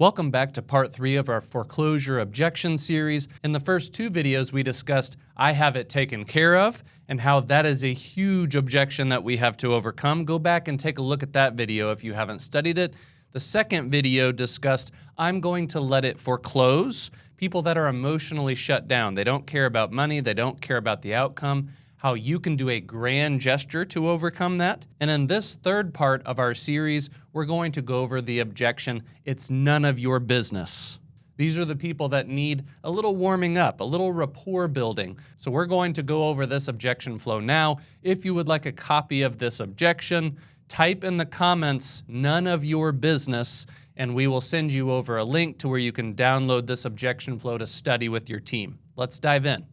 Welcome back to part 3 of our foreclosure objection series. In the first 2 videos, we discussed I have it taken care of and how that is a huge objection that we have to overcome. Go back and take a look at that video if you haven't studied it. The second video discussed I'm going to let it foreclose. People that are emotionally shut down. They don't care about money. They don't care about the outcome. How you can do a grand gesture to overcome that. And in this third part of our series, we're going to go over the objection, it's none of your business. These are the people that need a little warming up, a little rapport building. So we're going to go over this objection flow now. If you would like a copy of this objection, type in the comments, none of your business, and we will send you over a link to where you can download this objection flow to study with your team. Let's dive in.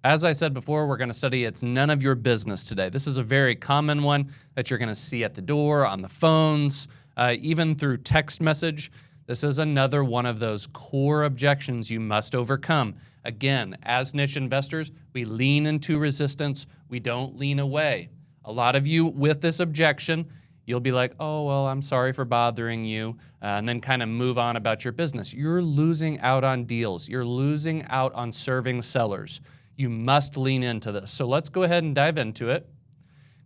As I said before, we're going to study it's none of your business today. This is a very common one that you're going to see at the door, on the phones, even through text message. This is another one of those core objections you must overcome. Again, as niche investors, we lean into resistance. We don't lean away. A lot of you with this objection, you'll be like, oh, well, I'm sorry for bothering you, and then kind of move on about your business. You're losing out on deals. You're losing out on serving sellers. You must lean into this. So let's go ahead and dive into it.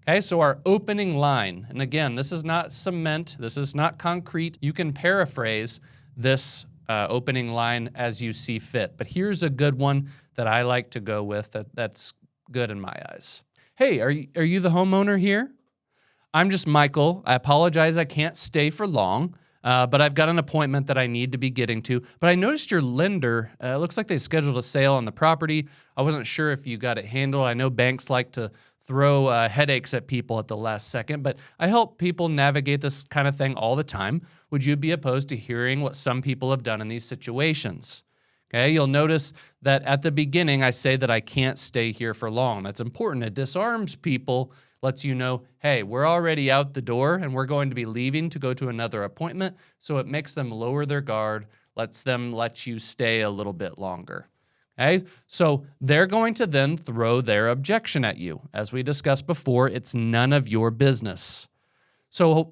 Okay, so our opening line, and again, this is not cement, this is not concrete. You can paraphrase this opening line as you see fit, but here's a good one that I like to go with that's good in my eyes. Hey, are you the homeowner here? I'm just Michael. I apologize I can't stay for long, but I've got an appointment that I need to be getting to. But I noticed your lender, looks like they scheduled a sale on the property. I wasn't sure if you got it handled. I know banks like to throw headaches at people at the last second, but I help people navigate this kind of thing all the time. Would you be opposed to hearing what some people have done in these situations? Okay, you'll notice that at the beginning, I say that I can't stay here for long. That's important. It disarms people, lets you know, hey, we're already out the door and we're going to be leaving to go to another appointment. So it makes them lower their guard, lets them let you stay a little bit longer. Okay, so they're going to then throw their objection at you. As we discussed before, it's none of your business. So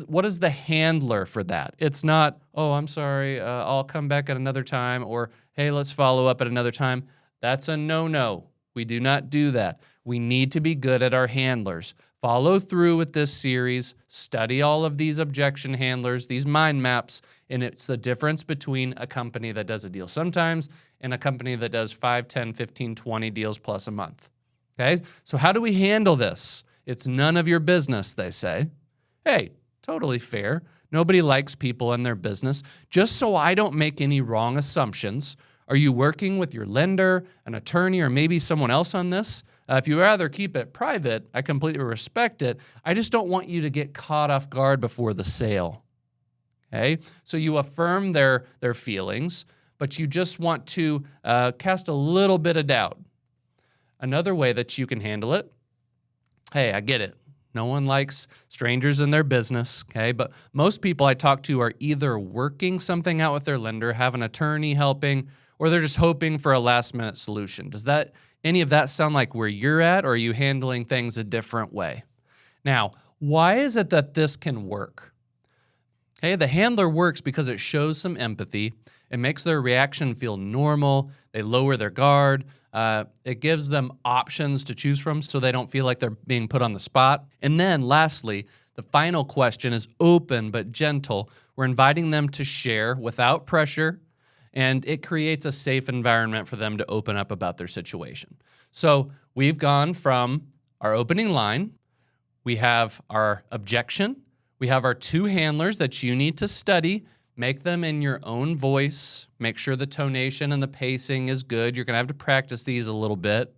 what is the handler for that? It's not, oh, I'm sorry, I'll come back at another time, or hey, let's follow up at another time. That's a no-no. We do not do that. We need to be good at our handlers. Follow through with this series, study all of these objection handlers, these mind maps, and it's the difference between a company that does a deal sometimes and a company that does 5, 10, 15, 20 deals plus a month. Okay, so how do we handle this? It's none of your business, they say. Hey, totally fair. Nobody likes people in their business. Just so I don't make any wrong assumptions, are you working with your lender, an attorney, or maybe someone else on this? If you rather keep it private, I completely respect it. I just don't want you to get caught off guard before the sale. Okay? So you affirm their feelings, but you just want to cast a little bit of doubt. Another way that you can handle it, hey, I get it. No one likes strangers in their business, okay? But most people I talk to are either working something out with their lender, have an attorney helping, or they're just hoping for a last-minute solution. Does any of that sound like where you're at, or are you handling things a different way? Now, why is it that this can work? Okay, the handler works because it shows some empathy. It makes their reaction feel normal. They lower their guard. It gives them options to choose from so they don't feel like they're being put on the spot. And then lastly, the final question is open but gentle. We're inviting them to share without pressure, and it creates a safe environment for them to open up about their situation. So we've gone from our opening line, we have our objection, we have our 2 handlers that you need to study. Make them in your own voice. Make sure the tonation and the pacing is good. You're going to have to practice these a little bit.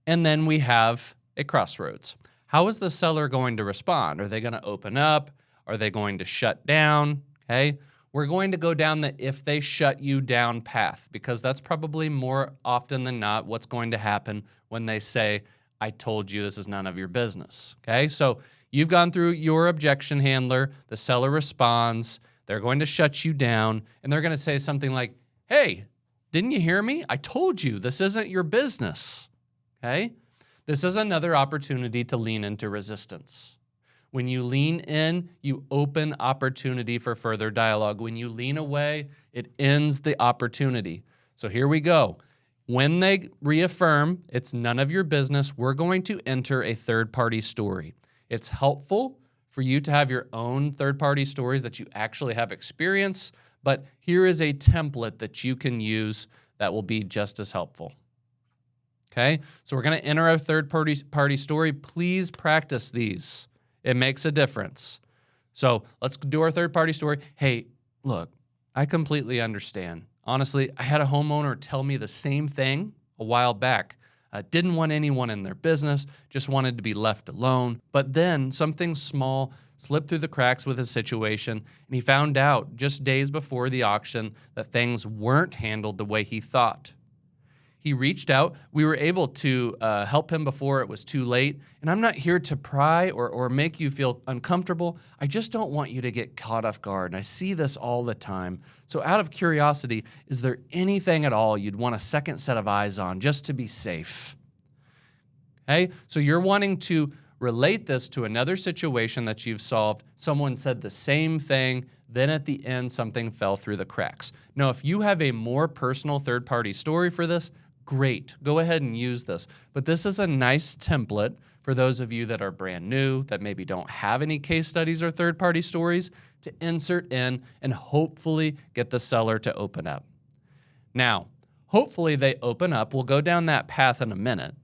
And then we have a crossroads. How is the seller going to respond? Are they going to open up? Are they going to shut down? Okay. We're going to go down the if they shut you down path, because that's probably more often than not what's going to happen when they say, I told you this is none of your business. Okay. So you've gone through your objection handler. The seller responds. They're going to shut you down, and they're going to say something like, hey, didn't you hear me? I told you this isn't your business, okay? This is another opportunity to lean into resistance. When you lean in, you open opportunity for further dialogue. When you lean away, it ends the opportunity. So here we go. When they reaffirm, it's none of your business, we're going to enter a third-party story. It's helpful for you to have your own third-party stories that you actually have experience, but here is a template that you can use that will be just as helpful. Okay, so we're going to enter our third-party story. Please practice these. It makes a difference. So let's do our third-party story. Hey, look, I completely understand. Honestly, I had a homeowner tell me the same thing a while back. Didn't want anyone in their business, just wanted to be left alone. But then something small slipped through the cracks with his situation, and he found out just days before the auction that things weren't handled the way he thought. He reached out. We were able to help him before it was too late. And I'm not here to pry or make you feel uncomfortable. I just don't want you to get caught off guard. And I see this all the time. So out of curiosity, is there anything at all you'd want a second set of eyes on just to be safe? Okay, so you're wanting to relate this to another situation that you've solved. Someone said the same thing. Then at the end, something fell through the cracks. Now, if you have a more personal third-party story for this, great. Go ahead and use this. But this is a nice template for those of you that are brand new, that maybe don't have any case studies or third-party stories, to insert in and hopefully get the seller to open up. Now, hopefully they open up. We'll go down that path in a minute.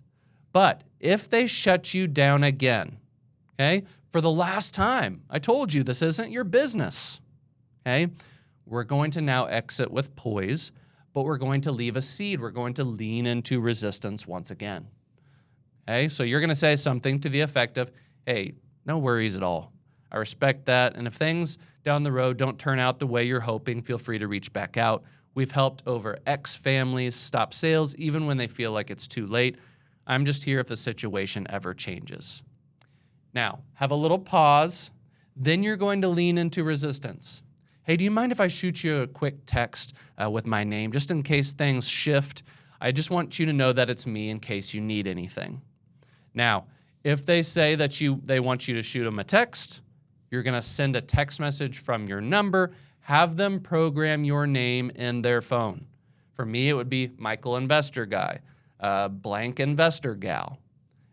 But if they shut you down again, okay, for the last time, I told you this isn't your business, okay, we're going to now exit with poise, but we're going to leave a seed. We're going to lean into resistance once again. Okay, so you're going to say something to the effect of, hey, no worries at all. I respect that. And if things down the road don't turn out the way you're hoping, feel free to reach back out. We've helped over X families stop sales even when they feel like it's too late. I'm just here if the situation ever changes. Now, have a little pause. Then you're going to lean into resistance. Hey, do you mind if I shoot you a quick text with my name, just in case things shift? I just want you to know that it's me in case you need anything. Now, if they say that they want you to shoot them a text, you're going to send a text message from your number, have them program your name in their phone. For me, it would be Michael Investor Guy, blank Investor Gal.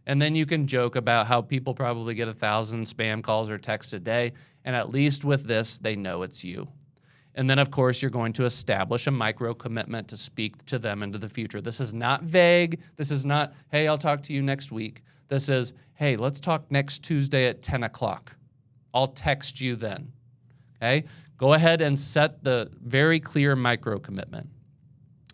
And then you can joke about how people probably get 1,000 spam calls or texts a day, and at least with this, they know it's you. And then, of course, you're going to establish a micro commitment to speak to them into the future. This is not vague. This is not, hey, I'll talk to you next week. This is, hey, let's talk next Tuesday at 10 o'clock. I'll text you then, okay? Go ahead and set the very clear micro commitment.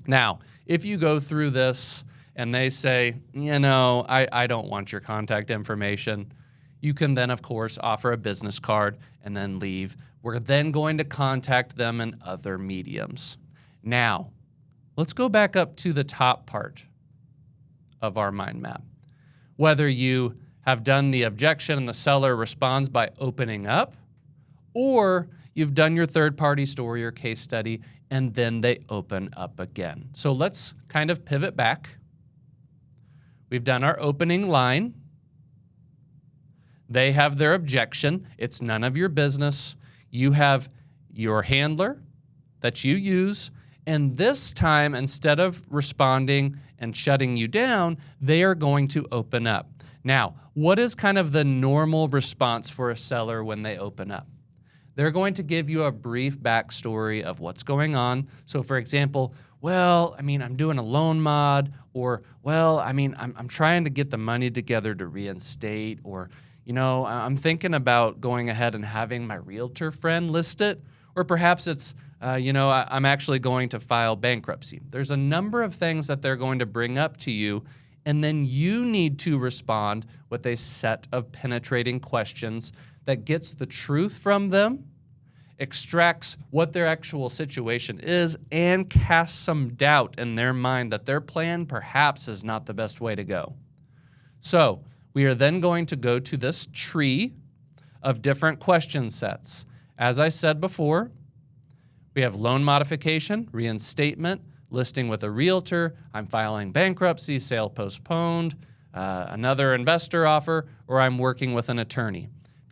Now, if you go through this and they say, you know, I don't want your contact information, you can then, of course, offer a business card and then leave. We're then going to contact them in other mediums. Now, let's go back up to the top part of our mind map. Whether you have done the objection and the seller responds by opening up, or you've done your third-party story or case study and then they open up again. So let's kind of pivot back. We've done our opening line. They have their objection. It's none of your business. You have your handler that you use, and this time, instead of responding and shutting you down, they are going to open up. Now, what is kind of the normal response for a seller when they open up? They're going to give you a brief backstory of what's going on. So, for example, well, I mean, I'm doing a loan mod, or, well, I mean, I'm trying to get the money together to reinstate, or, you know, I'm thinking about going ahead and having my realtor friend list it, or perhaps it's, you know, I'm actually going to file bankruptcy. There's a number of things that they're going to bring up to you, and then you need to respond with a set of penetrating questions that gets the truth from them, extracts what their actual situation is, and casts some doubt in their mind that their plan perhaps is not the best way to go. So we are then going to go to this tree of different question sets. As I said before, we have loan modification, reinstatement, listing with a realtor, I'm filing bankruptcy, sale postponed, another investor offer, or I'm working with an attorney.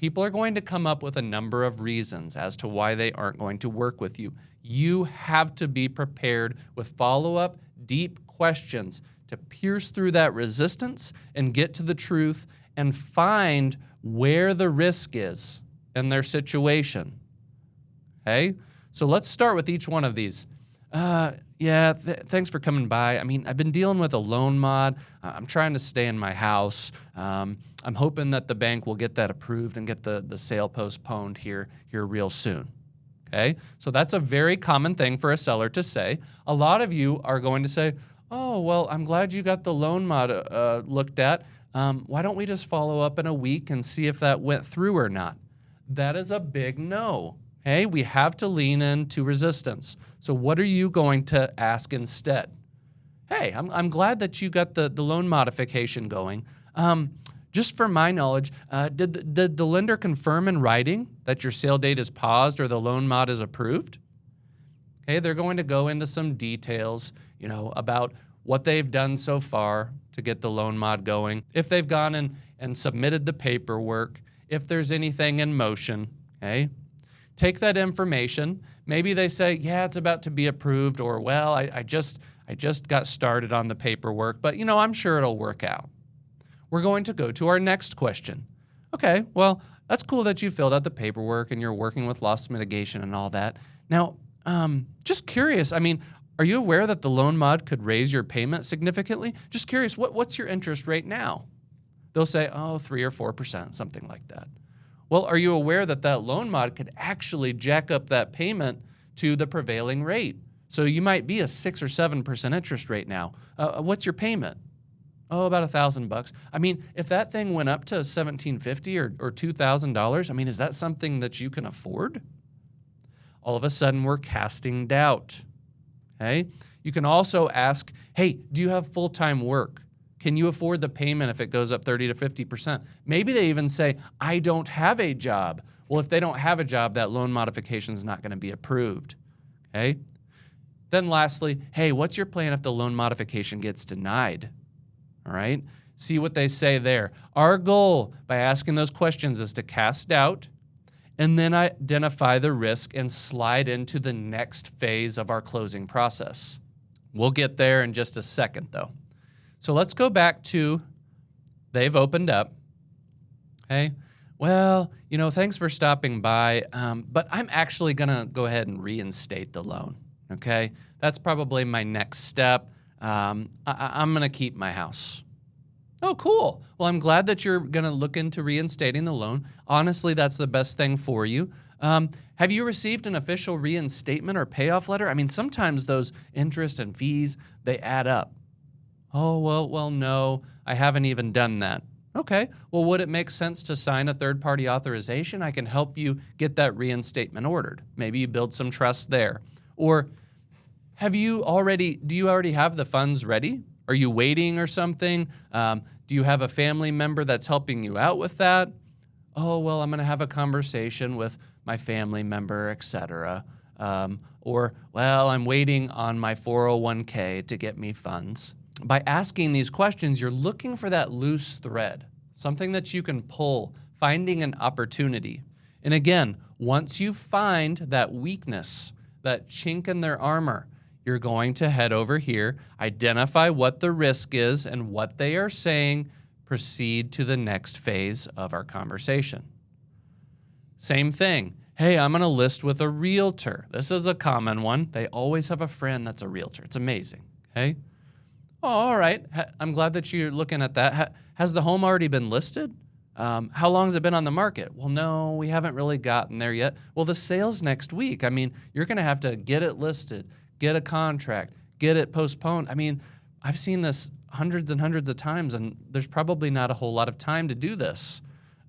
People are going to come up with a number of reasons as to why they aren't going to work with you. You have to be prepared with follow-up, deep questions to pierce through that resistance and get to the truth and find where the risk is in their situation. Okay? So let's start with each one of these. Thanks for coming by. I mean, I've been dealing with a loan mod. I'm trying to stay in my house. I'm hoping that the bank will get that approved and get the sale postponed here real soon. Okay? So that's a very common thing for a seller to say. A lot of you are going to say, oh, well, I'm glad you got the loan mod looked at. Why don't we just follow up in a week and see if that went through or not? That is a big no. Okay, we have to lean into resistance. So what are you going to ask instead? Hey, I'm glad that you got the loan modification going. Just for my knowledge, did the lender confirm in writing that your sale date is paused or the loan mod is approved? Okay, they're going to go into some details, about what they've done so far to get the loan mod going, if they've gone and submitted the paperwork, if there's anything in motion, okay? Take that information. Maybe they say, yeah, it's about to be approved, or, well, I just got started on the paperwork, but, I'm sure it'll work out. We're going to go to our next question. Okay, well, that's cool that you filled out the paperwork and you're working with loss mitigation and all that. Now, just curious, are you aware that the loan mod could raise your payment significantly? Just curious, what's your interest rate now? They'll say, 3 or 4%, something like that. Well, are you aware that loan mod could actually jack up that payment to the prevailing rate? So you might be a 6 or 7% interest rate now. What's your payment? About $1,000. If that thing went up to $1,750 or $2,000, is that something that you can afford? All of a sudden, we're casting doubt. Okay? You can also ask, hey, do you have full-time work? Can you afford the payment if it goes up 30 to 50%? Maybe they even say, I don't have a job. Well, if they don't have a job, that loan modification is not going to be approved. Okay? Then lastly, hey, what's your plan if the loan modification gets denied? All right? See what they say there. Our goal by asking those questions is to cast doubt and then identify the risk and slide into the next phase of our closing process. We'll get there in just a second, though. So let's go back to they've opened up. Okay, well, thanks for stopping by, but I'm actually going to go ahead and reinstate the loan. Okay, that's probably my next step. I'm going to keep my house. Oh, cool. Well, I'm glad that you're going to look into reinstating the loan. Honestly, that's the best thing for you. Have you received an official reinstatement or payoff letter? Sometimes those interest and fees, they add up. Oh, well, no, I haven't even done that. Okay, well, would it make sense to sign a third-party authorization? I can help you get that reinstatement ordered. Maybe you build some trust there. Or do you already have the funds ready? Are you waiting or something? Do you have a family member that's helping you out with that? Oh, well, I'm going to have a conversation with my family member, etc. Or, well, I'm waiting on my 401k to get me funds. By asking these questions, you're looking for that loose thread, something that you can pull, finding an opportunity. And again, once you find that weakness, that chink in their armor, you're going to head over here, identify what the risk is and what they are saying, proceed to the next phase of our conversation. Same thing. Hey, I'm going to list with a realtor. This is a common one. They always have a friend that's a realtor. It's amazing. Okay? Oh, all right. I'm glad that you're looking at that. Has the home already been listed? How long has it been on the market? Well, no, we haven't really gotten there yet. Well, the sale's next week. You're going to have to get it listed, get a contract, get it postponed. I've seen this hundreds and hundreds of times, and there's probably not a whole lot of time to do this.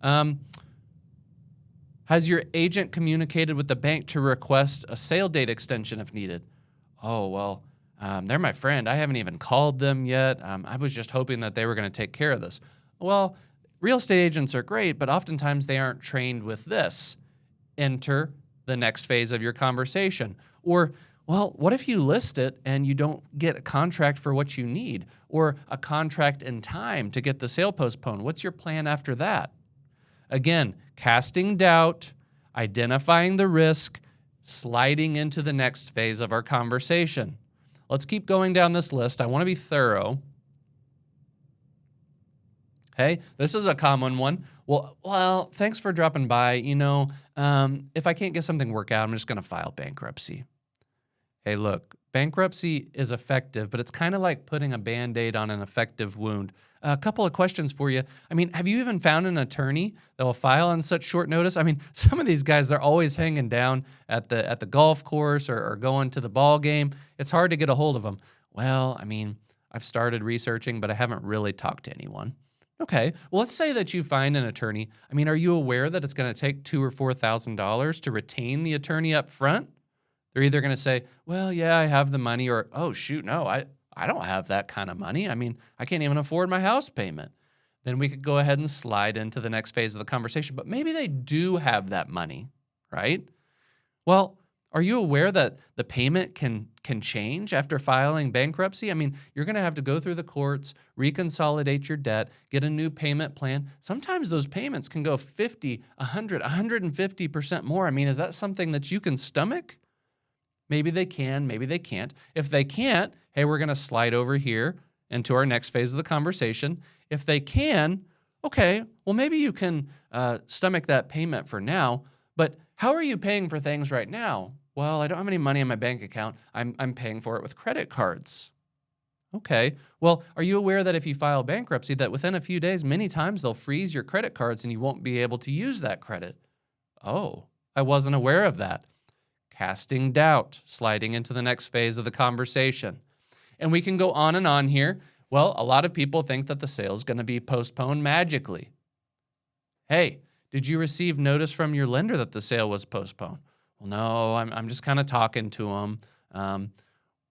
Has your agent communicated with the bank to request a sale date extension if needed? Oh, well, they're my friend. I haven't even called them yet. I was just hoping that they were going to take care of this. Well, real estate agents are great, but oftentimes they aren't trained with this. Enter the next phase of your conversation. Or, well, what if you list it and you don't get a contract for what you need, or a contract in time to get the sale postponed? What's your plan after that? Again, casting doubt, identifying the risk, sliding into the next phase of our conversation. Let's keep going down this list. I want to be thorough. Okay, this is a common one. Well, thanks for dropping by. If I can't get something worked out, I'm just going to file bankruptcy. Hey, look, bankruptcy is effective, but it's kind of like putting a Band-Aid on an effective wound. A couple of questions for you. Have you even found an attorney that will file on such short notice? Some of these guys, they're always hanging down at the golf course or going to the ball game. It's hard to get a hold of them. Well, I've started researching, but I haven't really talked to anyone. Okay, well, let's say that you find an attorney. Are you aware that it's going to take $2,000 or $4,000 to retain the attorney up front? They're either going to say, well, yeah, I have the money, or, oh, shoot, no, I don't have that kind of money. I can't even afford my house payment. Then we could go ahead and slide into the next phase of the conversation. But maybe they do have that money, right? Well, are you aware that the payment can change after filing bankruptcy? You're going to have to go through the courts, reconsolidate your debt, get a new payment plan. Sometimes those payments can go 50, 100, 150% more. Is that something that you can stomach? Maybe they can, maybe they can't. If they can't, hey, we're going to slide over here into our next phase of the conversation. If they can, okay, well, maybe you can stomach that payment for now, but how are you paying for things right now? Well, I don't have any money in my bank account. I'm paying for it with credit cards. Okay, well, are you aware that if you file bankruptcy, that within a few days, many times they'll freeze your credit cards and you won't be able to use that credit? Oh, I wasn't aware of that. Casting doubt, sliding into the next phase of the conversation. And we can go on and on here. Well, a lot of people think that the sale is going to be postponed magically. Hey, did you receive notice from your lender that the sale was postponed? Well, no, I'm just kind of talking to them.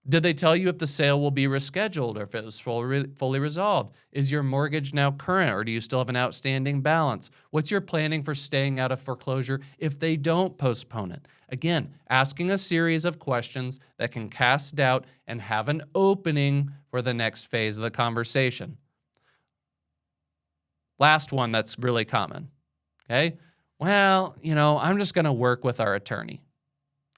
Did they tell you if the sale will be rescheduled or if it was fully resolved? Is your mortgage now current, or do you still have an outstanding balance? What's your planning for staying out of foreclosure if they don't postpone it? Again, asking a series of questions that can cast doubt and have an opening for the next phase of the conversation. Last one that's really common. Okay? Well, I'm just going to work with our attorney.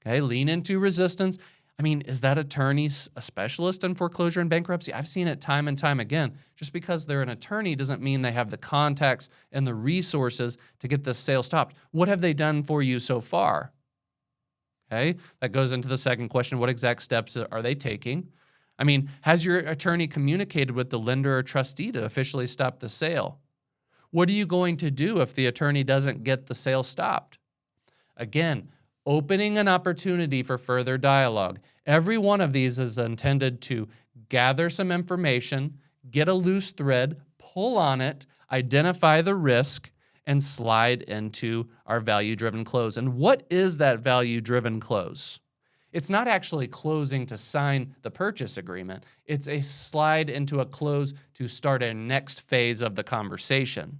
Okay? Lean into resistance. Is that attorney a specialist in foreclosure and bankruptcy? I've seen it time and time again. Just because they're an attorney doesn't mean they have the contacts and the resources to get this sale stopped. What have they done for you so far? Okay, that goes into the second question. What exact steps are they taking? Has your attorney communicated with the lender or trustee to officially stop the sale? What are you going to do if the attorney doesn't get the sale stopped? Again, opening an opportunity for further dialogue. Every one of these is intended to gather some information, get a loose thread, pull on it, identify the risk, and slide into our value-driven close. And what is that value-driven close? It's not actually closing to sign the purchase agreement. It's a slide into a close to start a next phase of the conversation.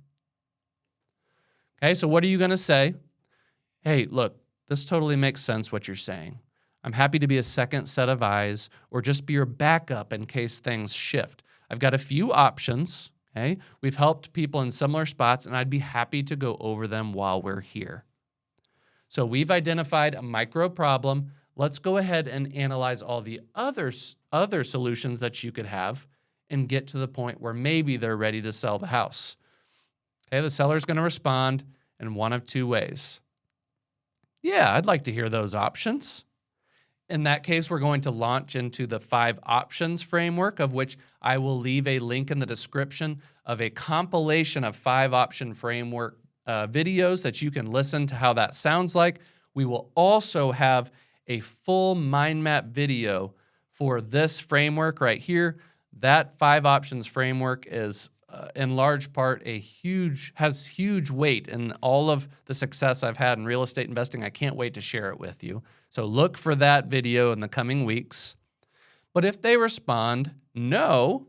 Okay, so what are you going to say? Hey, look, this totally makes sense what you're saying. I'm happy to be a second set of eyes or just be your backup in case things shift. I've got a few options. Okay? We've helped people in similar spots, and I'd be happy to go over them while we're here. So we've identified a micro problem. Let's go ahead and analyze all the other solutions that you could have and get to the point where maybe they're ready to sell the house. Okay, the seller's going to respond in one of two ways. Yeah, I'd like to hear those options. In that case, we're going to launch into the 5 options framework, of which I will leave a link in the description of a compilation of 5 option framework videos that you can listen to how that sounds like. We will also have a full mind map video for this framework right here. That 5 options framework is in large part has huge weight in all of the success I've had in real estate investing. I can't wait to share it with you. So look for that video in the coming weeks. But if they respond no,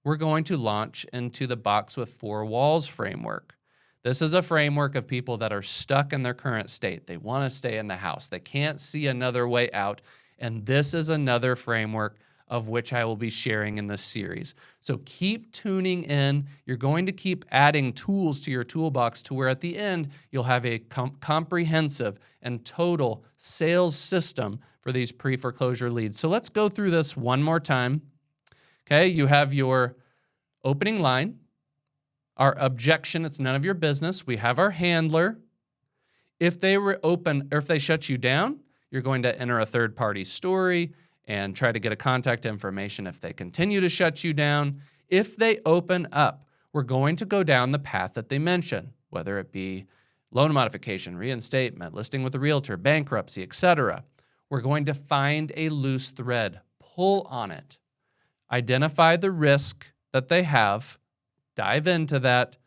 we're going to launch into the box with 4 walls framework. This is a framework of people that are stuck in their current state. They want to stay in the house. They can't see another way out. And this is another framework of which I will be sharing in this series. So keep tuning in. You're going to keep adding tools to your toolbox to where at the end, you'll have a comprehensive and total sales system for these pre-foreclosure leads. So let's go through this one more time. Okay, you have your opening line, our objection, it's none of your business. We have our handler. If they were open or if they shut you down, you're going to enter a third-party story and try to get a contact information if they continue to shut you down. If they open up, we're going to go down the path that they mention, whether it be loan modification, reinstatement, listing with a realtor, bankruptcy, etc. We're going to find a loose thread, pull on it, identify the risk that they have, dive into that,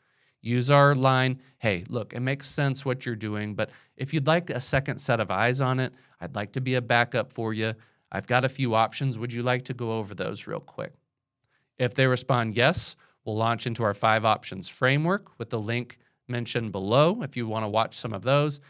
use our line, hey, look, it makes sense what you're doing, but if you'd like a second set of eyes on it, I'd like to be a backup for you. I've got a few options. Would you like to go over those real quick? If they respond yes, we'll launch into our 5 options framework with the link mentioned below if you want to watch some of those.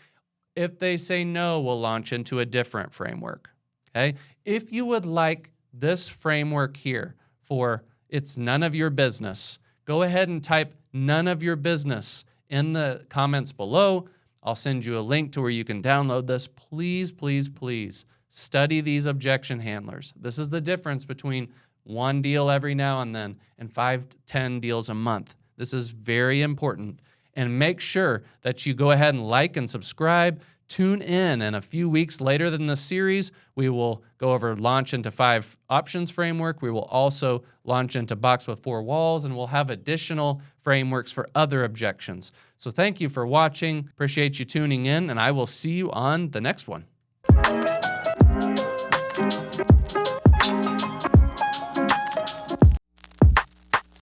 If they say no, we'll launch into a different framework. Okay? If you would like this framework here for it's none of your business, go ahead and type none of your business in the comments below. I'll send you a link to where you can download this. Please, please, please study these objection handlers. This is the difference between one deal every now and then and 5 to 10 deals a month. This is very important. And make sure that you go ahead and like and subscribe. Tune in, and a few weeks later than this series, we will go over launch into 5 options framework. We will also launch into box with 4 walls, and we'll have additional frameworks for other objections. So thank you for watching. Appreciate you tuning in, and I will see you on the next one.